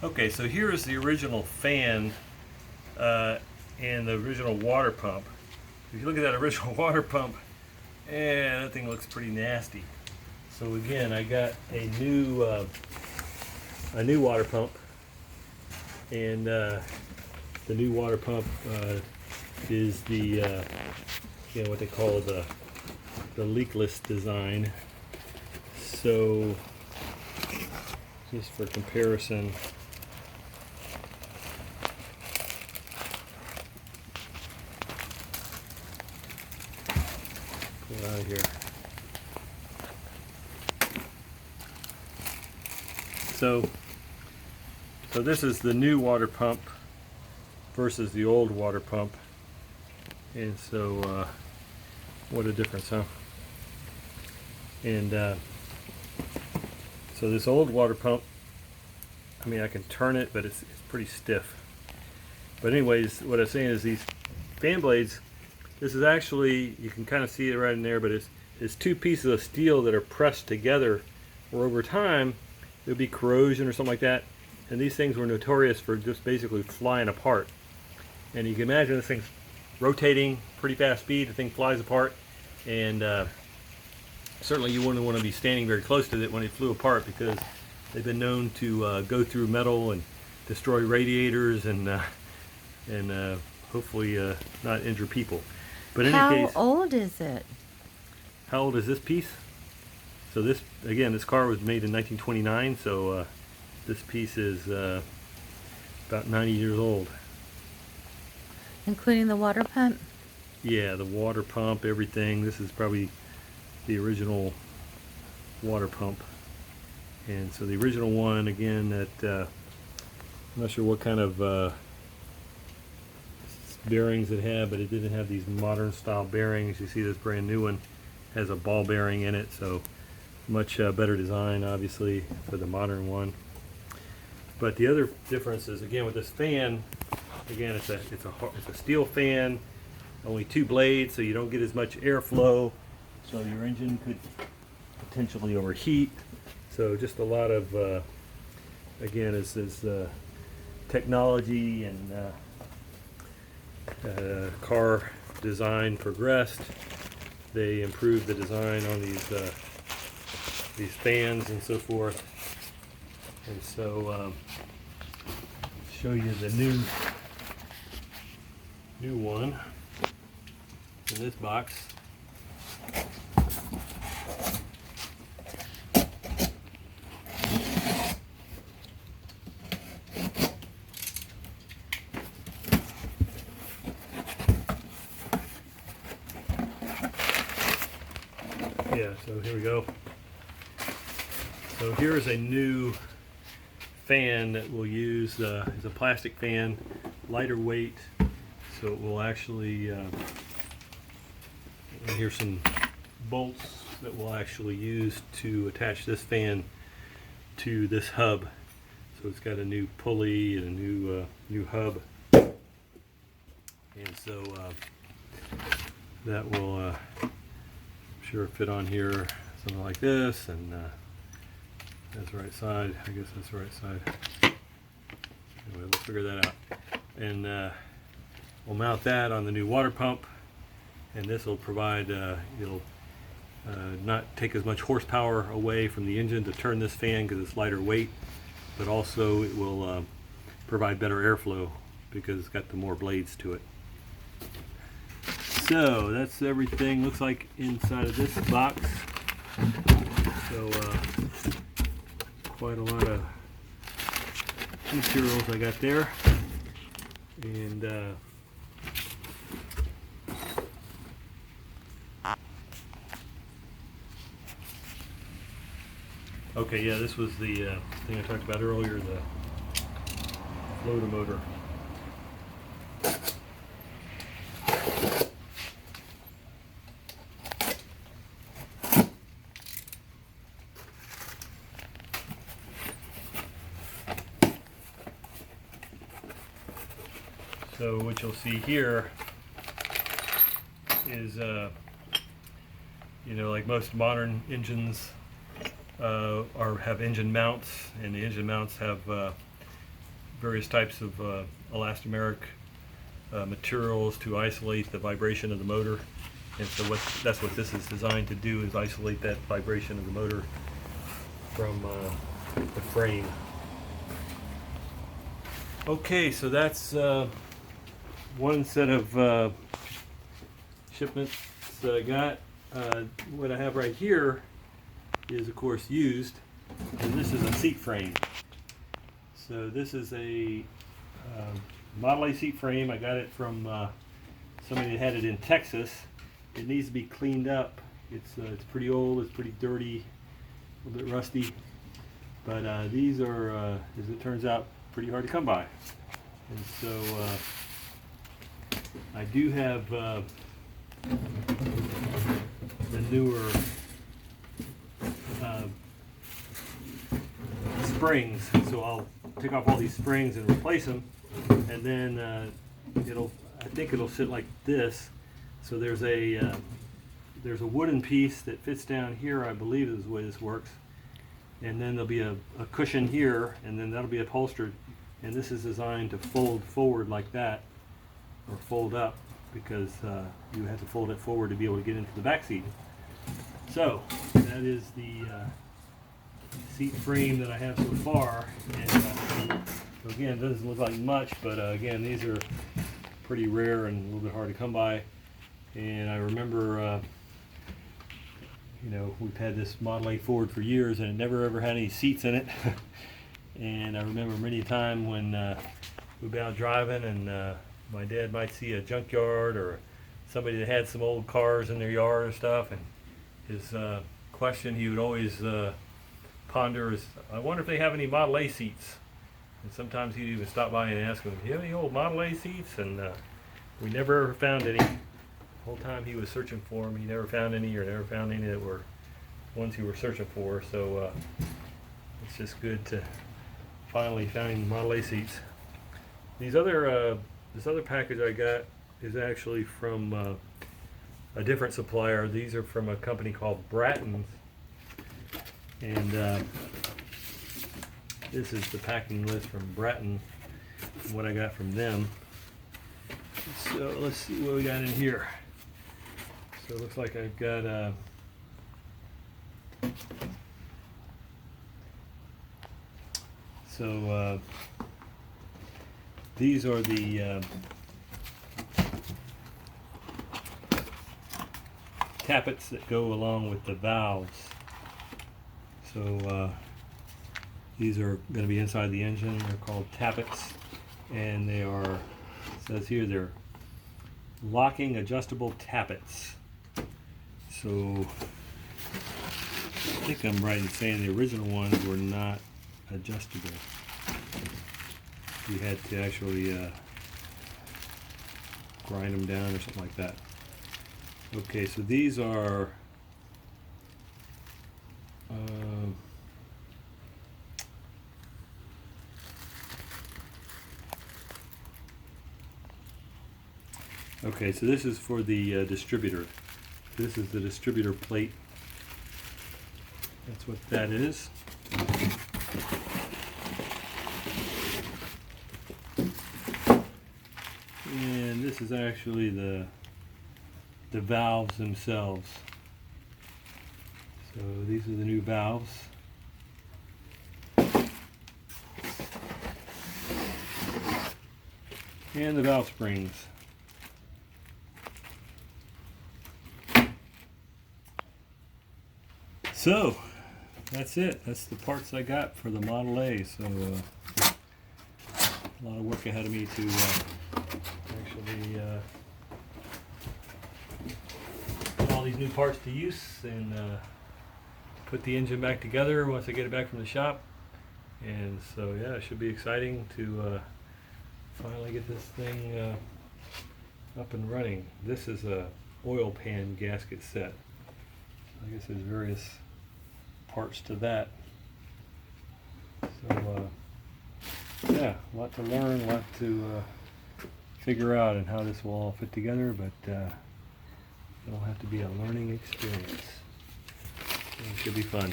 Okay, so here is the original fan and the original water pump. If you look at that original water pump, that thing looks pretty nasty. So again, I got a new water pump, and the new water pump is the what they call the leakless design. So just for comparison, pull it out of here. So this is the new water pump versus the old water pump, and so what a difference, huh? And so this old water pump, I mean, I can turn it, but it's pretty stiff. But anyways, what I'm saying is these fan blades, this is actually, you can kind of see it right in there, but it's two pieces of steel that are pressed together, where over time there'll be corrosion or something like that, and these things were notorious for just basically flying apart. And you can imagine this thing's rotating pretty fast speed, the thing flies apart, and certainly you wouldn't want to be standing very close to it when it flew apart, because they've been known to go through metal and destroy radiators and hopefully not injure people. But in any case, How old is it? how old is this piece? So this, again, this car was made in 1929, so this piece is about 90 years old. Including the water pump? Yeah, the water pump, everything. This is probably the original water pump. And so the original one, again, that I'm not sure what kind of bearings it had, but it didn't have these modern style bearings. You see this brand new one has a ball bearing in it, so much better design, obviously, for the modern one. But the other difference is, again, with this fan, again, it's a steel fan, only two blades, so you don't get as much airflow, so your engine could potentially overheat. So just a lot of, again, as technology and car design progressed, they improved the design on these fans and so forth. And so show you the new one in this box. Yeah, so here we go. So here's a new fan that we'll use. It's a plastic fan, lighter weight, so it will actually, and here's some bolts that we'll actually use to attach this fan to this hub. So it's got a new pulley and a new hub, and so that will I'm sure fit on here, something like this, and that's the right side. I guess that's the right side. Anyway, we'll figure that out. And we'll mount that on the new water pump, and this will provide, it'll not take as much horsepower away from the engine to turn this fan because it's lighter weight, but also it will provide better airflow because it's got the more blades to it. So that's everything looks like inside of this box. So quite a lot of materials I got there, and okay, yeah, this was the thing I talked about earlier, the floater motor. So what you'll see here is, like most modern engines have engine mounts, and the engine mounts have various types of elastomeric materials to isolate the vibration of the motor. And so that's what this is designed to do, is isolate that vibration of the motor from the frame. Okay, so that's one set of shipments that I got. What I have right here is, of course, used, and this is a seat frame. So this is a Model A seat frame. I got it from somebody that had it in Texas. It needs to be cleaned up. It's pretty old. It's pretty dirty, a little bit rusty. But these are, as it turns out, pretty hard to come by. And so I do have the newer springs. So I'll take off all these springs and replace them, and then I think it'll sit like this. So there's a wooden piece that fits down here, I believe is the way this works, and then there'll be a cushion here, and then that'll be upholstered, and this is designed to fold forward like that, or fold up, because you have to fold it forward to be able to get into the back seat. So that is the seat frame that I have so far, and so again, it doesn't look like much, but again, these are pretty rare and a little bit hard to come by. And I remember, you know, we've had this Model A Ford for years, and it never ever had any seats in it. And I remember many a time when we'd be out driving, and my dad might see a junkyard or somebody that had some old cars in their yard or stuff, and his question he would always ponder is, I wonder if they have any Model A seats. And sometimes he'd even stop by and ask them, do you have any old Model A seats? And we never ever found any. The whole time he was searching for them, he never found any, or never found any that were ones he were searching for. So it's just good to finally find Model A seats. These other this other package I got is actually from a different supplier. These are from a company called Bratton's, and this is the packing list from Bratton, what I got from them. So let's see what we got in here. So it looks like I've got these are the tappets that go along with the valves. So these are going to be inside the engine. They're called tappets, and they are, it says here, they're locking adjustable tappets. So I think I'm right in saying the original ones were not adjustable. You had to actually grind them down or something like that. Okay, so these are okay, so this is for the distributor. This is the distributor plate. That's what that is. And this is actually the valves themselves. So these are the new valves. And the valve springs. So that's it. That's the parts I got for the Model A. So a lot of work ahead of me to actually put all these new parts to use and put the engine back together once I get it back from the shop. And so yeah, it should be exciting to finally get this thing up and running. This is a oil pan gasket set. I guess there's various parts to that. So yeah, a lot to learn, a lot to figure out and how this will all fit together, but it'll have to be a learning experience. It should be fun.